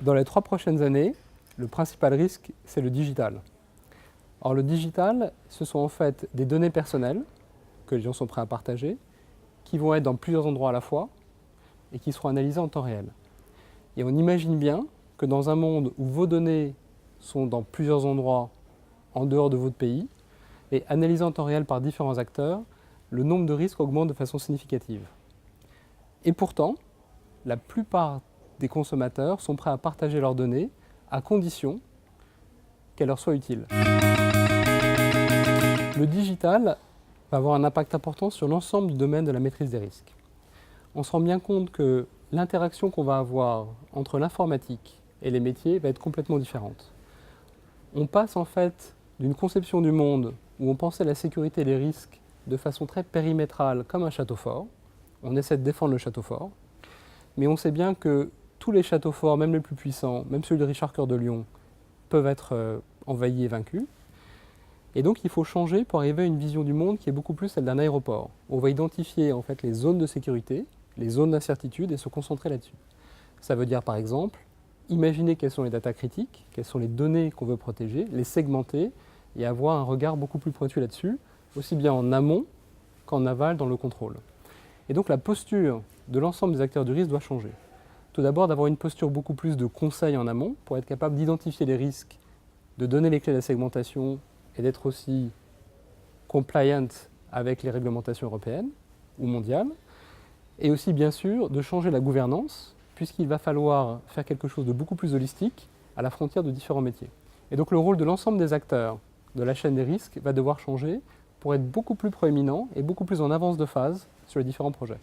Dans les 3 prochaines années, le principal risque, c'est le digital. Or, le digital, ce sont en fait des données personnelles que les gens sont prêts à partager, qui vont être dans plusieurs endroits à la fois et qui seront analysées en temps réel. Et on imagine bien que dans un monde où vos données sont dans plusieurs endroits en dehors de votre pays et analysées en temps réel par différents acteurs, le nombre de risques augmente de façon significative. Et pourtant, la plupart des consommateurs sont prêts à partager leurs données à condition qu'elles leur soient utiles. Le digital va avoir un impact important sur l'ensemble du domaine de la maîtrise des risques. On se rend bien compte que l'interaction qu'on va avoir entre l'informatique et les métiers va être complètement différente. On passe en fait d'une conception du monde où on pensait la sécurité et les risques de façon très périmétrale comme un château fort. On essaie de défendre le château fort, mais on sait bien que tous les châteaux forts, même les plus puissants, même celui de Richard Cœur de Lion, peuvent être envahis et vaincus. Et donc il faut changer pour arriver à une vision du monde qui est beaucoup plus celle d'un aéroport. On va identifier en fait les zones de sécurité, les zones d'incertitude et se concentrer là-dessus. Ça veut dire par exemple, imaginer quelles sont les datas critiques, quelles sont les données qu'on veut protéger, les segmenter et avoir un regard beaucoup plus pointu là-dessus, aussi bien en amont qu'en aval dans le contrôle. Et donc la posture de l'ensemble des acteurs du risque doit changer. Tout d'abord d'avoir une posture beaucoup plus de conseil en amont pour être capable d'identifier les risques, de donner les clés de la segmentation et d'être aussi compliant avec les réglementations européennes ou mondiales. Et aussi bien sûr de changer la gouvernance puisqu'il va falloir faire quelque chose de beaucoup plus holistique à la frontière de différents métiers. Et donc le rôle de l'ensemble des acteurs de la chaîne des risques va devoir changer pour être beaucoup plus proéminent et beaucoup plus en avance de phase sur les différents projets.